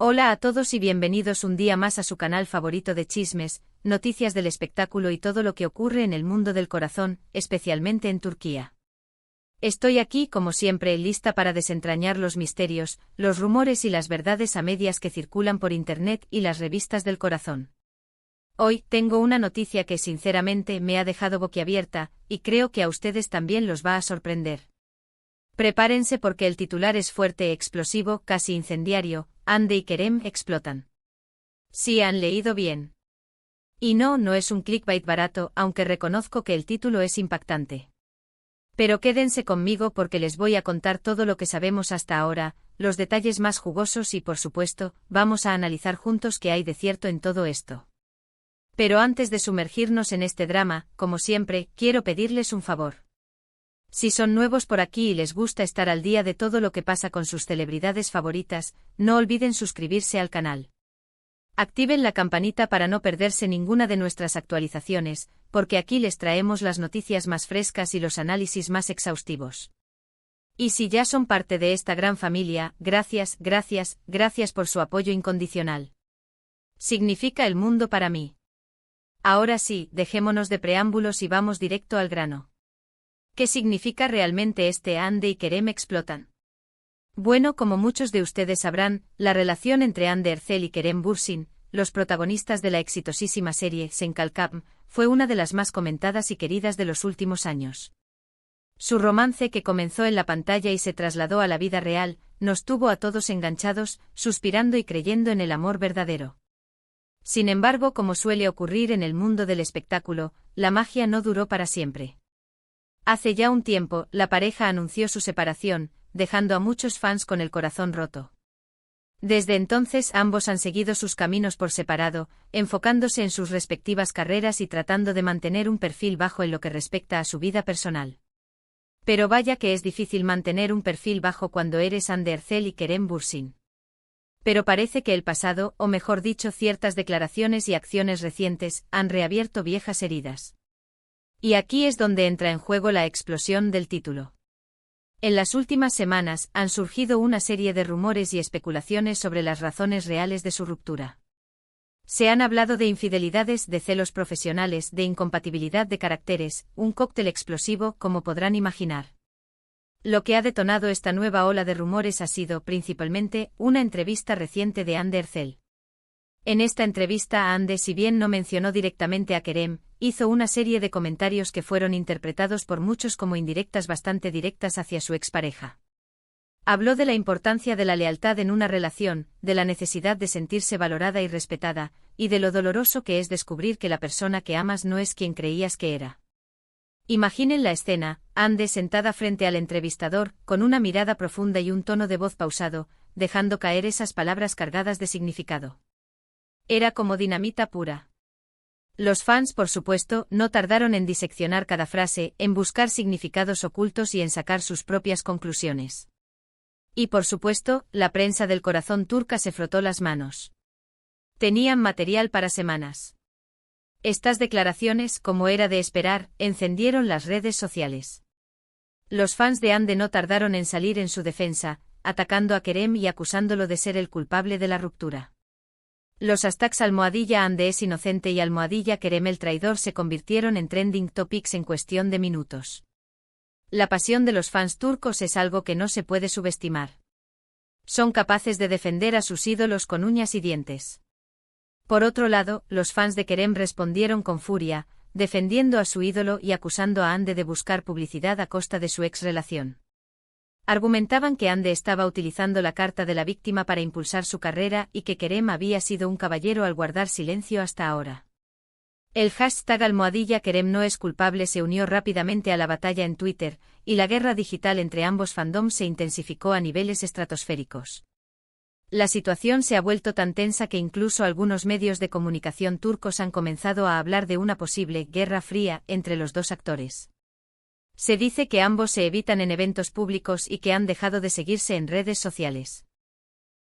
Hola a todos y bienvenidos un día más a su canal favorito de chismes, noticias del espectáculo y todo lo que ocurre en el mundo del corazón, especialmente en Turquía. Estoy aquí, como siempre, lista para desentrañar los misterios, los rumores y las verdades a medias que circulan por internet y las revistas del corazón. Hoy tengo una noticia que sinceramente me ha dejado boquiabierta, y creo que a ustedes también los va a sorprender. Prepárense porque el titular es fuerte, explosivo, casi incendiario: Hande y Kerem explotan. Sí, han leído bien. Y no es un clickbait barato, aunque reconozco que el título es impactante. Pero quédense conmigo porque les voy a contar todo lo que sabemos hasta ahora, los detalles más jugosos y, por supuesto, vamos a analizar juntos qué hay de cierto en todo esto. Pero antes de sumergirnos en este drama, como siempre, quiero pedirles un favor. Si son nuevos por aquí y les gusta estar al día de todo lo que pasa con sus celebridades favoritas, no olviden suscribirse al canal. Activen la campanita para no perderse ninguna de nuestras actualizaciones, porque aquí les traemos las noticias más frescas y los análisis más exhaustivos. Y si ya son parte de esta gran familia, gracias por su apoyo incondicional. Significa el mundo para mí. Ahora sí, dejémonos de preámbulos y vamos directo al grano. ¿Qué significa realmente este Hande y Kerem explotan? Bueno, como muchos de ustedes sabrán, la relación entre Hande Erçel y Kerem Bürsin, los protagonistas de la exitosísima serie Sen Kalkam, fue una de las más comentadas y queridas de los últimos años. Su romance, que comenzó en la pantalla y se trasladó a la vida real, nos tuvo a todos enganchados, suspirando y creyendo en el amor verdadero. Sin embargo, como suele ocurrir en el mundo del espectáculo, la magia no duró para siempre. Hace ya un tiempo, la pareja anunció su separación, dejando a muchos fans con el corazón roto. Desde entonces ambos han seguido sus caminos por separado, enfocándose en sus respectivas carreras y tratando de mantener un perfil bajo en lo que respecta a su vida personal. Pero vaya que es difícil mantener un perfil bajo cuando eres Hande Erçel y Kerem Bürsin. Pero parece que el pasado, o mejor dicho ciertas declaraciones y acciones recientes, han reabierto viejas heridas. Y aquí es donde entra en juego la explosión del título. En las últimas semanas han surgido una serie de rumores y especulaciones sobre las razones reales de su ruptura. Se han hablado de infidelidades, de celos profesionales, de incompatibilidad de caracteres, un cóctel explosivo, como podrán imaginar. Lo que ha detonado esta nueva ola de rumores ha sido, principalmente, una entrevista reciente de Hande Erçel. En esta entrevista Hande, si bien no mencionó directamente a Kerem, hizo una serie de comentarios que fueron interpretados por muchos como indirectas bastante directas hacia su expareja. Habló de la importancia de la lealtad en una relación, de la necesidad de sentirse valorada y respetada, y de lo doloroso que es descubrir que la persona que amas no es quien creías que era. Imaginen la escena: Hande sentada frente al entrevistador, con una mirada profunda y un tono de voz pausado, dejando caer esas palabras cargadas de significado. Era como dinamita pura. Los fans, por supuesto, no tardaron en diseccionar cada frase, en buscar significados ocultos y en sacar sus propias conclusiones. Y por supuesto, la prensa del corazón turca se frotó las manos. Tenían material para semanas. Estas declaraciones, como era de esperar, encendieron las redes sociales. Los fans de Hande no tardaron en salir en su defensa, atacando a Kerem y acusándolo de ser el culpable de la ruptura. Los hashtags #Hande es inocente y #Kerem el traidor se convirtieron en trending topics en cuestión de minutos. La pasión de los fans turcos es algo que no se puede subestimar. Son capaces de defender a sus ídolos con uñas y dientes. Por otro lado, los fans de Kerem respondieron con furia, defendiendo a su ídolo y acusando a Hande de buscar publicidad a costa de su ex relación. Argumentaban que Hande estaba utilizando la carta de la víctima para impulsar su carrera y que Kerem había sido un caballero al guardar silencio hasta ahora. El hashtag #Kerem no es culpable se unió rápidamente a la batalla en Twitter, y la guerra digital entre ambos fandoms se intensificó a niveles estratosféricos. La situación se ha vuelto tan tensa que incluso algunos medios de comunicación turcos han comenzado a hablar de una posible guerra fría entre los dos actores. Se dice que ambos se evitan en eventos públicos y que han dejado de seguirse en redes sociales.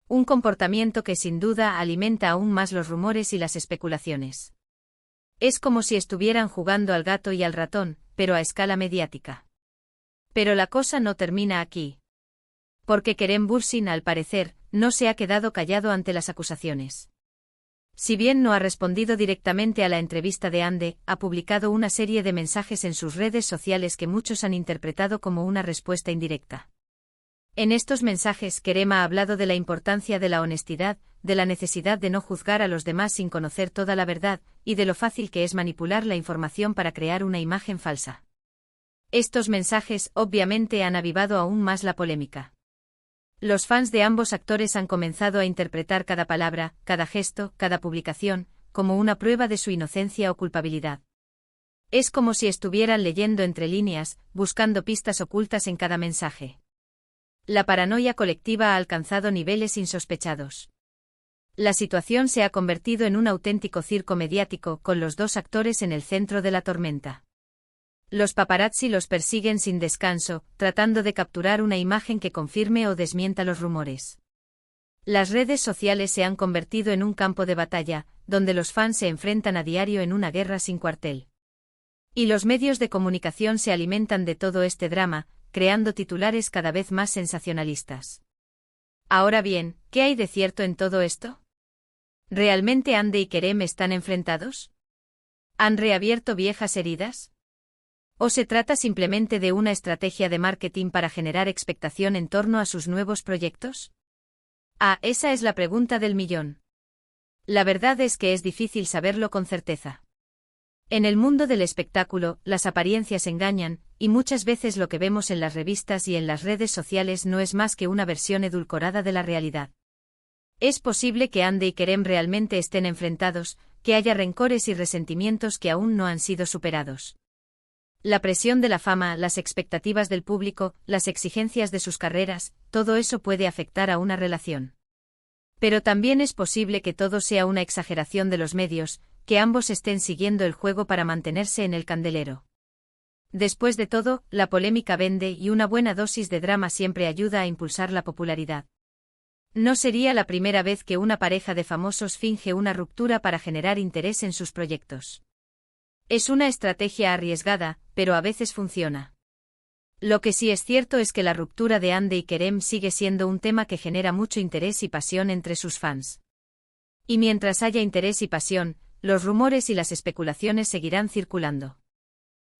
Un comportamiento que sin duda alimenta aún más los rumores y las especulaciones. Es como si estuvieran jugando al gato y al ratón, pero a escala mediática. Pero la cosa no termina aquí. Porque Kerem Bürsin, al parecer, no se ha quedado callado ante las acusaciones. Si bien no ha respondido directamente a la entrevista de Ande, ha publicado una serie de mensajes en sus redes sociales que muchos han interpretado como una respuesta indirecta. En estos mensajes, Kerem ha hablado de la importancia de la honestidad, de la necesidad de no juzgar a los demás sin conocer toda la verdad, y de lo fácil que es manipular la información para crear una imagen falsa. Estos mensajes, obviamente, han avivado aún más la polémica. Los fans de ambos actores han comenzado a interpretar cada palabra, cada gesto, cada publicación, como una prueba de su inocencia o culpabilidad. Es como si estuvieran leyendo entre líneas, buscando pistas ocultas en cada mensaje. La paranoia colectiva ha alcanzado niveles insospechados. La situación se ha convertido en un auténtico circo mediático, con los dos actores en el centro de la tormenta. Los paparazzi los persiguen sin descanso, tratando de capturar una imagen que confirme o desmienta los rumores. Las redes sociales se han convertido en un campo de batalla, donde los fans se enfrentan a diario en una guerra sin cuartel. Y los medios de comunicación se alimentan de todo este drama, creando titulares cada vez más sensacionalistas. Ahora bien, ¿qué hay de cierto en todo esto? ¿Realmente Ande y Kerem están enfrentados? ¿Han reabierto viejas heridas? ¿O se trata simplemente de una estrategia de marketing para generar expectación en torno a sus nuevos proyectos? Esa es la pregunta del millón. La verdad es que es difícil saberlo con certeza. En el mundo del espectáculo, las apariencias engañan, y muchas veces lo que vemos en las revistas y en las redes sociales no es más que una versión edulcorada de la realidad. Es posible que Ande y Kerem realmente estén enfrentados, que haya rencores y resentimientos que aún no han sido superados. La presión de la fama, las expectativas del público, las exigencias de sus carreras, todo eso puede afectar a una relación. Pero también es posible que todo sea una exageración de los medios, que ambos estén siguiendo el juego para mantenerse en el candelero. Después de todo, la polémica vende y una buena dosis de drama siempre ayuda a impulsar la popularidad. No sería la primera vez que una pareja de famosos finge una ruptura para generar interés en sus proyectos. Es una estrategia arriesgada, pero a veces funciona. Lo que sí es cierto es que la ruptura de Ande y Kerem sigue siendo un tema que genera mucho interés y pasión entre sus fans. Y mientras haya interés y pasión, los rumores y las especulaciones seguirán circulando.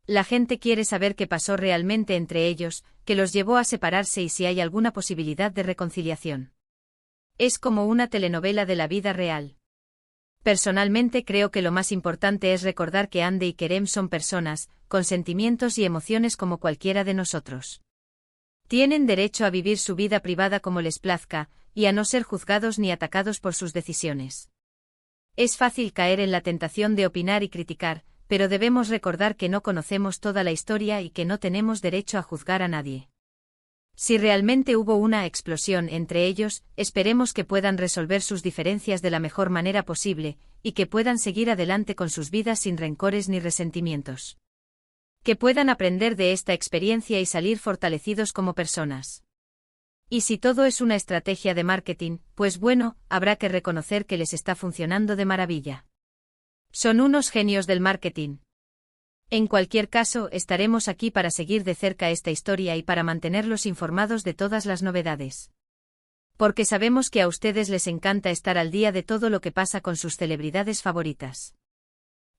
La gente quiere saber qué pasó realmente entre ellos, qué los llevó a separarse y si hay alguna posibilidad de reconciliación. Es como una telenovela de la vida real. Personalmente creo que lo más importante es recordar que Ande y Kerem son personas, con sentimientos y emociones como cualquiera de nosotros. Tienen derecho a vivir su vida privada como les plazca, y a no ser juzgados ni atacados por sus decisiones. Es fácil caer en la tentación de opinar y criticar, pero debemos recordar que no conocemos toda la historia y que no tenemos derecho a juzgar a nadie. Si realmente hubo una explosión entre ellos, esperemos que puedan resolver sus diferencias de la mejor manera posible, y que puedan seguir adelante con sus vidas sin rencores ni resentimientos. Que puedan aprender de esta experiencia y salir fortalecidos como personas. Y si todo es una estrategia de marketing, pues bueno, habrá que reconocer que les está funcionando de maravilla. Son unos genios del marketing. En cualquier caso, estaremos aquí para seguir de cerca esta historia y para mantenerlos informados de todas las novedades. Porque sabemos que a ustedes les encanta estar al día de todo lo que pasa con sus celebridades favoritas.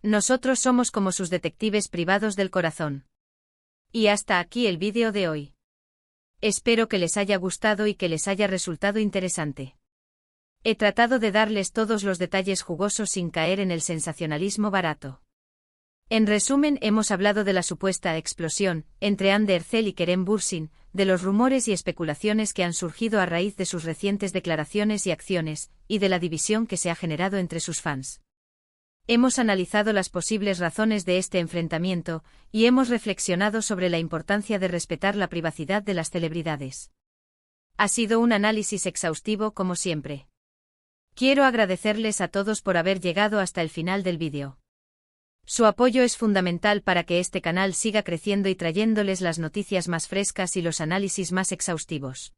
Nosotros somos como sus detectives privados del corazón. Y hasta aquí el vídeo de hoy. Espero que les haya gustado y que les haya resultado interesante. He tratado de darles todos los detalles jugosos sin caer en el sensacionalismo barato. En resumen, hemos hablado de la supuesta explosión entre Ande Erçel y Kerem Bürsin, de los rumores y especulaciones que han surgido a raíz de sus recientes declaraciones y acciones, y de la división que se ha generado entre sus fans. Hemos analizado las posibles razones de este enfrentamiento, y hemos reflexionado sobre la importancia de respetar la privacidad de las celebridades. Ha sido un análisis exhaustivo como siempre. Quiero agradecerles a todos por haber llegado hasta el final del vídeo. Su apoyo es fundamental para que este canal siga creciendo y trayéndoles las noticias más frescas y los análisis más exhaustivos.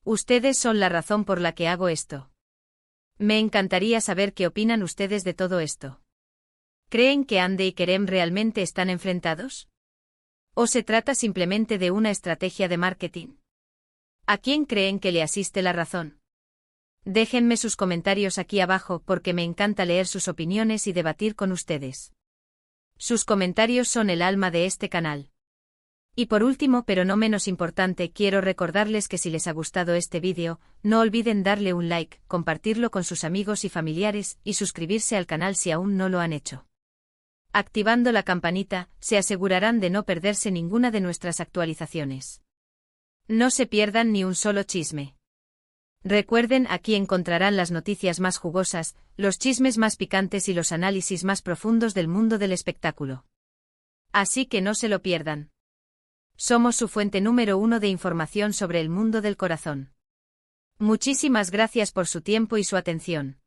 Ustedes son la razón por la que hago esto. Me encantaría saber qué opinan ustedes de todo esto. ¿Creen que Ande y Kerem realmente están enfrentados? ¿O se trata simplemente de una estrategia de marketing? ¿A quién creen que le asiste la razón? Déjenme sus comentarios aquí abajo porque me encanta leer sus opiniones y debatir con ustedes. Sus comentarios son el alma de este canal. Y por último, pero no menos importante, quiero recordarles que si les ha gustado este vídeo, no olviden darle un like, compartirlo con sus amigos y familiares y suscribirse al canal si aún no lo han hecho. Activando la campanita, se asegurarán de no perderse ninguna de nuestras actualizaciones. No se pierdan ni un solo chisme. Recuerden, aquí encontrarán las noticias más jugosas, los chismes más picantes y los análisis más profundos del mundo del espectáculo. Así que no se lo pierdan. Somos su fuente número 1 de información sobre el mundo del corazón. Muchísimas gracias por su tiempo y su atención.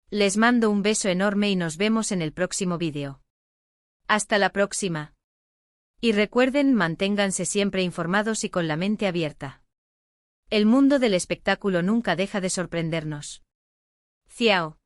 Les mando un beso enorme y nos vemos en el próximo vídeo. Hasta la próxima. Y recuerden, manténganse siempre informados y con la mente abierta. El mundo del espectáculo nunca deja de sorprendernos. Ciao.